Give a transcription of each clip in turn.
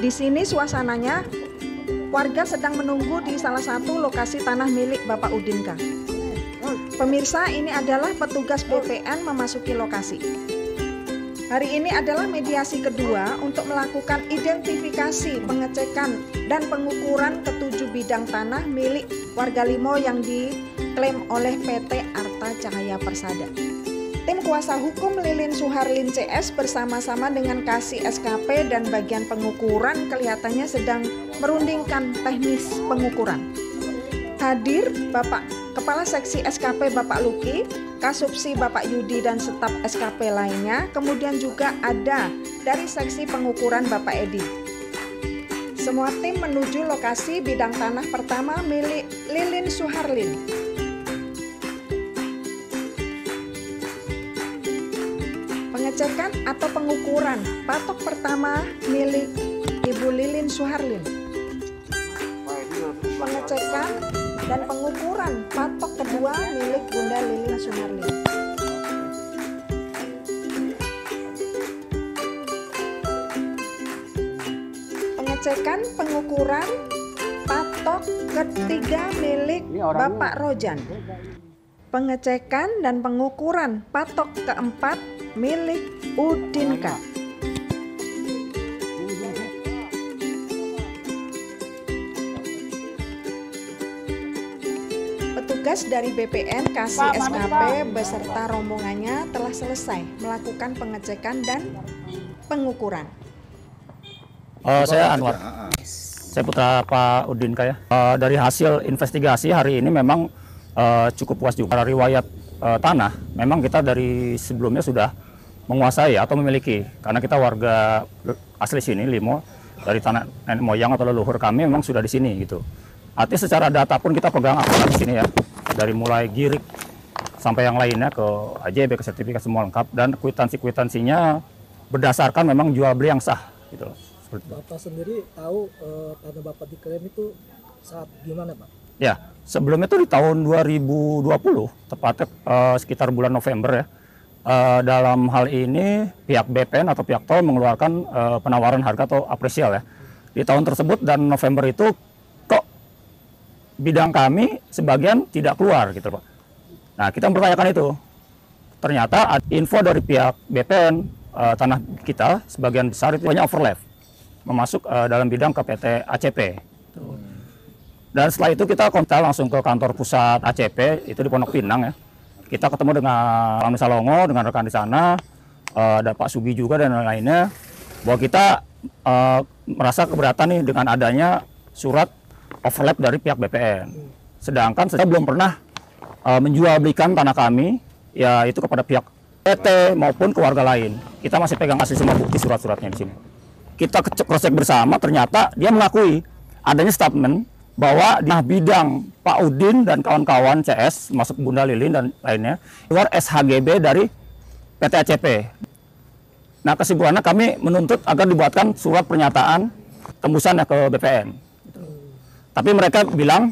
Di sini suasananya, warga sedang menunggu di salah satu lokasi tanah milik Bapak Udinka. Pemirsa, ini adalah petugas BPN memasuki lokasi. Hari ini adalah mediasi kedua untuk melakukan identifikasi, pengecekan, dan pengukuran ketujuh bidang tanah milik warga Limo yang diklaim oleh PT Arta Cahaya Persada. Tim kuasa hukum Lilin Suharlin CS bersama-sama dengan Kasih SKP dan bagian pengukuran kelihatannya sedang merundingkan teknis pengukuran. Hadir Bapak Kepala Seksi SKP Bapak Luki, Kasubsi Bapak Yudi dan staf SKP lainnya, kemudian juga ada dari Seksi Pengukuran Bapak Edi. Semua tim menuju lokasi bidang tanah pertama milik Lilin Suharlin. Pengecekan atau pengukuran patok pertama milik Ibu Lilin Suharlin. Pengecekan dan pengukuran patok kedua milik Bunda Lilin Suharlin. Pengecekan pengukuran patok ketiga milik Bapak Rojan. Pengecekan dan pengukuran patok keempat milik Udinka. Petugas dari BPN Kasih SKP beserta rombongannya telah selesai melakukan pengecekan dan pengukuran. Saya Anwar, saya putra Pak Udinka ya. Dari hasil investigasi hari ini memang cukup puas juga. Riwayat tanah, memang kita dari sebelumnya sudah menguasai atau memiliki, karena kita warga asli sini Limo, dari tanah nenek moyang atau leluhur kami memang sudah di sini gitu. Artinya secara data pun kita pegang akurat di sini ya, dari mulai girik sampai yang lainnya ke AJB, ke sertifikat semua lengkap, dan kwitansinya berdasarkan memang jual beli yang sah gitu. Bapak sendiri tahu tanah Bapak diklaim itu saat gimana Pak? Ya, sebelumnya itu di tahun 2020, tepatnya sekitar bulan November ya. Dalam hal ini pihak BPN atau pihak tol mengeluarkan penawaran harga atau apresial ya. Di tahun tersebut dan November itu kok bidang kami sebagian tidak keluar gitu Pak. Nah kita mempertanyakan itu. Ternyata info dari pihak BPN tanah kita sebagian besar itu banyak overlap. Memasuk dalam bidang ke PT ACP. Dan setelah itu kita kontak langsung ke kantor pusat ACP, itu di Pondok Pinang ya. Kita ketemu dengan Rami Salongo, dengan rekan di sana, ada Pak Sugi juga dan lain-lainnya, bahwa kita merasa keberatan nih dengan adanya surat overlap dari pihak BPN. Sedangkan saya belum pernah menjual belikan tanah kami, ya itu kepada pihak PT maupun keluarga lain. Kita masih pegang asli semua bukti surat-suratnya di sini. Kita cross-check bersama, ternyata dia mengakui adanya statement bahwa di bidang Pak Udin dan kawan-kawan CS, masuk Bunda Lilin dan lainnya, keluar SHGB dari PT ACP. Nah kesimpulannya kami menuntut agar dibuatkan surat pernyataan tembusan ke BPN. Tapi mereka bilang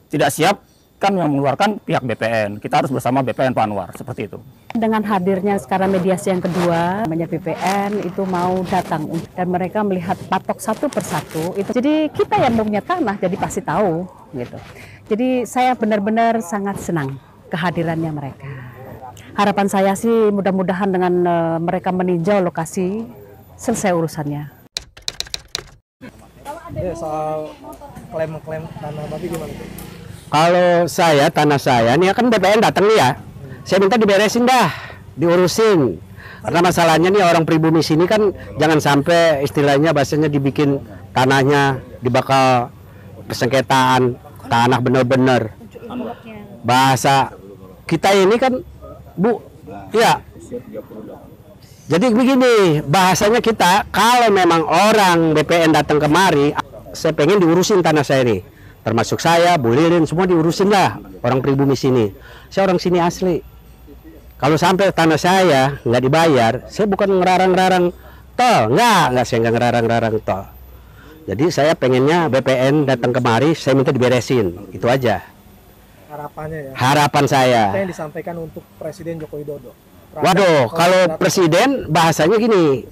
tidak siap, kan yang mengeluarkan pihak BPN. Kita harus bersama BPN Pak Anwar, seperti itu. Dengan hadirnya sekarang mediasi yang kedua, namanya BPN itu mau datang dan mereka melihat patok satu persatu. Itu jadi kita yang punya tanah jadi pasti tahu gitu. Jadi saya benar-benar sangat senang kehadirannya mereka. Harapan saya sih mudah-mudahan dengan mereka meninjau lokasi selesai urusannya. Ya, soal klaim tanah Bapak gimana tuh? Kalau saya, tanah saya, ini kan BPN datang nih ya, saya minta diberesin dah, diurusin. Karena masalahnya nih orang pribumi sini kan jangan sampai istilahnya bahasanya dibikin tanahnya dibakal persengketaan, tanah bener-bener. Bahasa kita ini kan, Bu, ya. Jadi begini, bahasanya kita, kalau memang orang BPN datang kemari, saya pengen diurusin tanah saya nih. Termasuk saya, Bu Lilin, semua diurusin lah orang pribumi sini. Saya orang sini asli. Kalau sampai tanah saya nggak dibayar, saya bukan ngerarang-ngerarang tol. Nggak saya nggak ngerarang-ngerarang tol. Jadi saya pengennya BPN datang kemari, saya minta diberesin. Itu aja. Harapannya ya? Harapan saya. Apa yang disampaikan untuk Presiden Joko Widodo? Waduh, kalau Presiden bahasanya gini,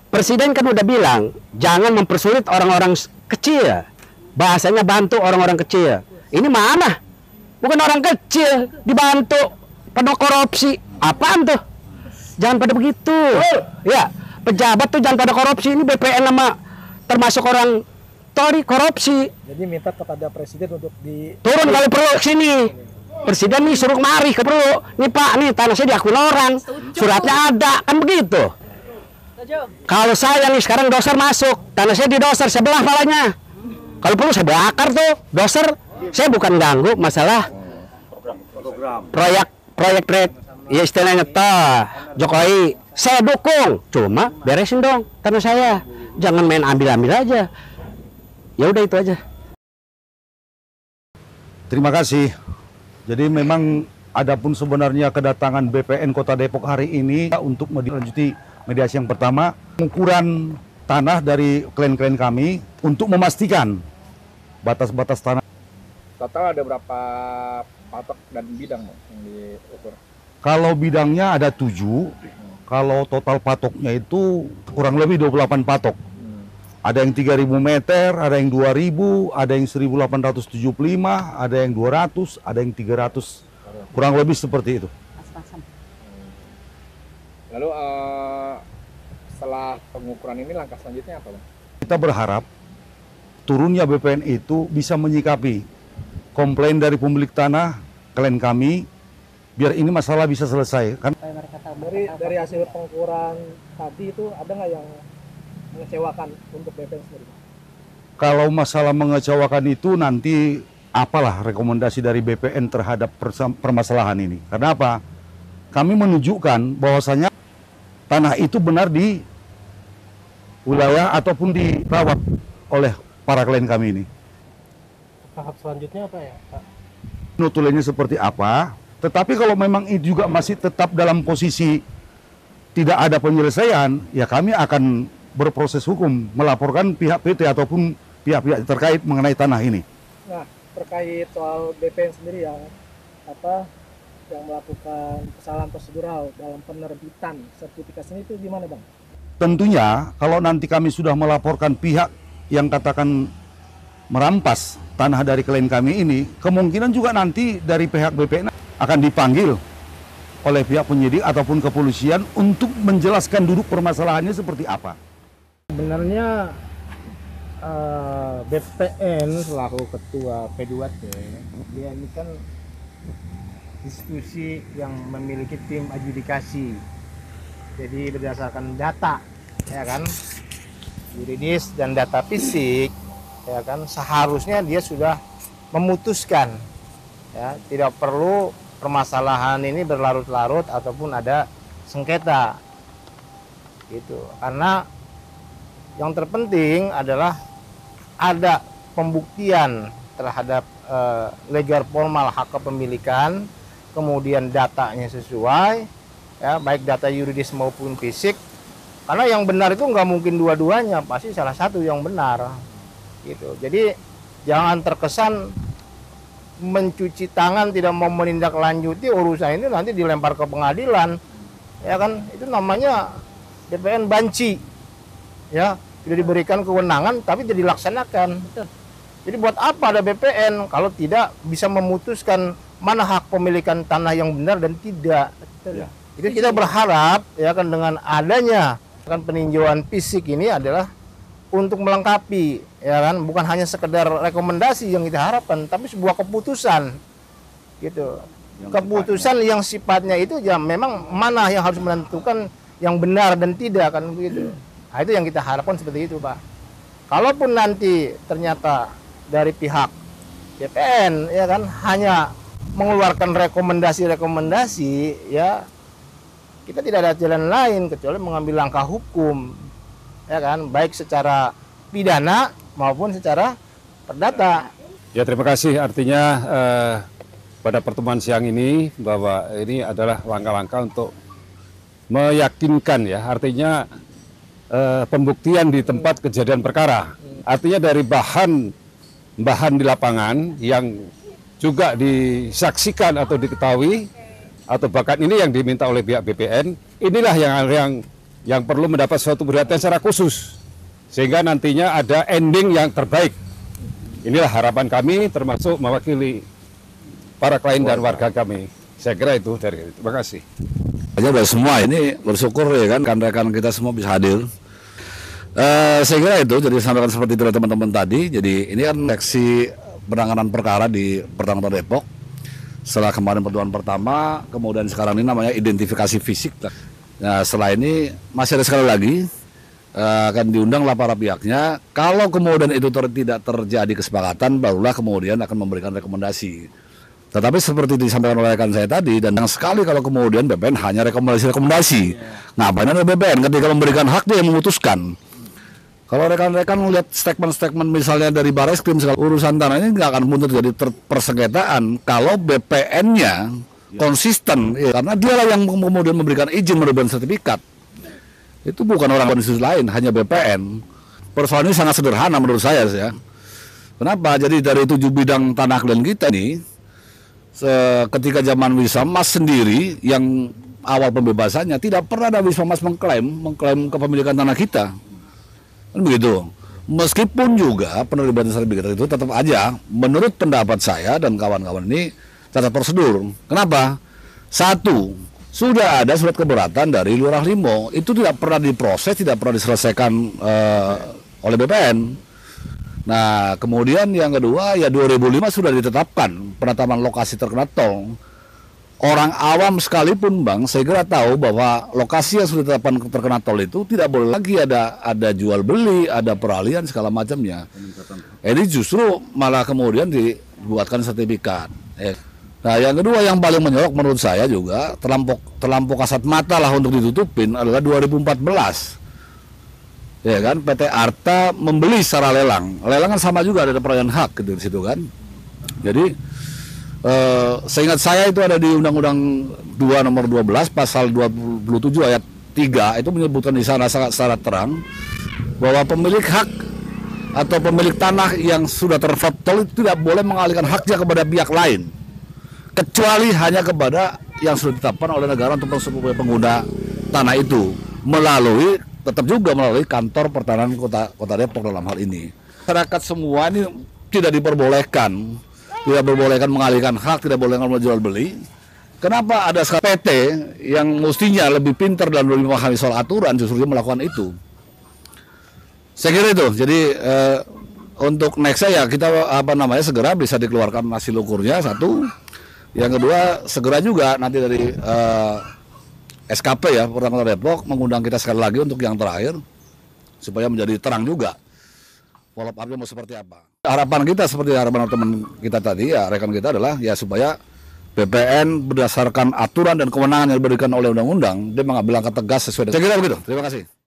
Presiden kan udah bilang jangan mempersulit orang-orang kecil. Bahasanya bantu orang-orang kecil. Ini mana? Bukan orang kecil dibantu penuh korupsi. Apaan tuh? Jangan pada begitu. Ya, pejabat tuh jangan pada korupsi. Ini BPN sama termasuk orang Tori korupsi. Jadi minta kepada presiden untuk turun kalau perlu sini. Presiden nih suruh kemari kalau perlu. Nih Pak, nih tanah saya diakui orang. Suratnya ada, kan begitu. Kalau saya nih sekarang doser masuk, tanah saya di doser sebelah palanya. Kalau perlu saya bakar tuh doser. Saya bukan ganggu masalah proyek ya istilahnya toh Jokowi saya dukung, cuma beresin dong tanah saya, jangan main ambil-ambil aja. Ya udah itu aja. Terima kasih. Jadi memang adapun sebenarnya kedatangan BPN Kota Depok hari ini untuk melanjuti mediasi yang pertama, pengukuran tanah dari klien-klien kami untuk memastikan batas-batas tanah. Total ada berapa patok dan bidang yang diukur? Kalau bidangnya ada 7, kalau total patoknya itu kurang lebih 28 patok. Ada yang 3.000 meter, ada yang 2.000, ada yang 1.875, ada yang 200, ada yang 300. Kurang lebih seperti itu. Lalu setelah pengukuran ini langkah selanjutnya apa, Bang? Kita berharap turunnya BPN itu bisa menyikapi komplain dari pemilik tanah, klien kami, biar ini masalah bisa selesai. Kan? Dari hasil pengukuran tadi itu ada nggak yang mengecewakan untuk BPN sendiri? Kalau masalah mengecewakan itu nanti apalah rekomendasi dari BPN terhadap permasalahan ini. Karena apa? Kami menunjukkan bahwasanya tanah itu benar di wilayah ataupun dirawat oleh para klien kami ini. Tahap selanjutnya apa ya, Pak? Nutulannya seperti apa? Tetapi kalau memang itu juga masih tetap dalam posisi tidak ada penyelesaian, ya kami akan berproses hukum, melaporkan pihak PT ataupun pihak-pihak terkait mengenai tanah ini. Nah, terkait soal BPN sendiri yang melakukan kesalahan prosedural dalam penerbitan sertifikasi ini itu gimana, Bang? Tentunya kalau nanti kami sudah melaporkan pihak yang katakan merampas tanah dari klien kami ini, kemungkinan juga nanti dari pihak BPN akan dipanggil oleh pihak penyidik ataupun kepolisian untuk menjelaskan duduk permasalahannya seperti apa. Sebenarnya BPN selaku ketua P2T, dia ini kan institusi yang memiliki tim adjudikasi. Jadi berdasarkan data, ya kan, yuridis dan data fisik, ya kan, seharusnya dia sudah memutuskan, ya, tidak perlu permasalahan ini berlarut-larut ataupun ada sengketa, gitu. Karena yang terpenting adalah ada pembuktian terhadap legal formal hak kepemilikan, kemudian datanya sesuai, ya, baik data yuridis maupun fisik. Karena yang benar itu nggak mungkin dua-duanya, pasti salah satu yang benar. Gitu. Jadi jangan terkesan mencuci tangan, tidak mau menindaklanjuti urusan ini, nanti dilempar ke pengadilan, ya kan, itu namanya BPN banci, ya, tidak diberikan kewenangan tapi tidak dilaksanakan. Jadi buat apa ada BPN kalau tidak bisa memutuskan mana hak pemilikan tanah yang benar dan tidak. Ya. Itu kita berharap, ya kan, dengan adanya kan peninjauan fisik ini adalah untuk melengkapi, ya kan, bukan hanya sekedar rekomendasi yang kita harapkan, tapi sebuah keputusan, gitu. Keputusan yang sifatnya itu ya memang mana yang harus menentukan yang benar dan tidak, kan begitu. Nah, itu yang kita harapkan seperti itu, Pak. Kalaupun nanti ternyata dari pihak BPN, ya kan, hanya mengeluarkan rekomendasi-rekomendasi, ya kita tidak ada jalan lain kecuali mengambil langkah hukum, ya kan, baik secara pidana maupun secara perdata. Ya, terima kasih. Artinya pada pertemuan siang ini bahwa ini adalah langkah-langkah untuk meyakinkan, ya, artinya pembuktian di tempat kejadian perkara. Artinya dari bahan di lapangan yang juga disaksikan atau diketahui atau bahkan ini yang diminta oleh pihak BPN, inilah yang yang perlu mendapat suatu perhatian secara khusus, sehingga nantinya ada ending yang terbaik. Inilah harapan kami, termasuk mewakili para klien dan warga kami. Saya kira itu dari. Terima kasih. Aja dari semua ini bersyukur ya kan, rekan-rekan kita semua bisa hadir. Saya kira itu, jadi sampaikan seperti itu teman-teman tadi. Jadi ini kan seksi penanganan perkara di Pertamina Depok. Setelah kemarin pertemuan pertama, kemudian sekarang ini namanya identifikasi fisik. Nah, setelah ini masih ada sekali lagi akan diundanglah para pihaknya. Kalau kemudian itu tidak terjadi kesepakatan, barulah kemudian akan memberikan rekomendasi. Tetapi seperti disampaikan oleh rekan saya tadi, dan yang sekali kalau kemudian BPN hanya rekomendasi. Ngapain ada BPN ketika memberikan hak dia yang memutuskan. Kalau rekan-rekan melihat statement-statement misalnya dari Barreskrim, urusan tanah ini nggak akan muncul terjadi persengketaan kalau BPN-nya konsisten, ya, karena dialah yang kemudian memberikan izin menerbitkan sertifikat. Itu bukan orang institusi lain, hanya BPN. Persoalan ini sangat sederhana menurut saya. Kenapa? Jadi dari 7 bidang tanah klien kita ini, ketika zaman Wismas sendiri yang awal pembebasannya tidak pernah ada Wismas mengklaim kepemilikan tanah kita. Kan begitu. Meskipun juga penerbitan sertifikat itu tetap aja menurut pendapat saya dan kawan-kawan ini cacat prosedur. Kenapa? Satu, sudah ada surat keberatan dari Lurah Limo, itu tidak pernah diproses, tidak pernah diselesaikan oleh BPN. Nah, kemudian yang kedua, ya 2005 sudah ditetapkan penetapan lokasi terkena tol. Orang awam sekalipun Bang, saya kira tahu bahwa lokasi yang sudah ditetapkan terkena tol itu tidak boleh lagi ada jual beli, ada peralihan segala macamnya. Ini justru malah kemudian dibuatkan sertifikat. Nah, yang kedua yang paling menyorok menurut saya juga terlampau kasat mata lah untuk ditutupin adalah 2014. Ya kan, PT Arta membeli secara lelang. Lelang kan sama juga ada peralihan hak gitu di situ kan. Jadi seingat saya itu ada di Undang-Undang 2 nomor 12 pasal 27 ayat 3 itu menyebutkan di sana secara terang bahwa pemilik hak atau pemilik tanah yang sudah terfractal itu tidak boleh mengalihkan haknya kepada pihak lain, kecuali hanya kepada yang sudah ditetapkan oleh negara untuk pengguna tanah itu tetap juga melalui kantor pertanahan kota Depok dalam hal ini. Masyarakat semua ini tidak diperbolehkan mengalihkan hak, tidak boleh menjual beli. Kenapa ada PT yang mestinya lebih pintar dan lebih memahami soal aturan justru dia melakukan itu? Saya kira itu. Jadi untuk next ya kita segera bisa dikeluarkan hasil ukurnya satu. Yang kedua, segera juga nanti dari SKP ya, Pertamina Depok mengundang kita sekali lagi untuk yang terakhir supaya menjadi terang juga follow up-nya mau seperti apa. Harapan kita seperti harapan teman kita tadi ya, rekan kita adalah ya supaya BPN berdasarkan aturan dan kewenangan yang diberikan oleh undang-undang dia mengambil langkah tegas sesuai dengan. Saya kira begitu. Terima kasih.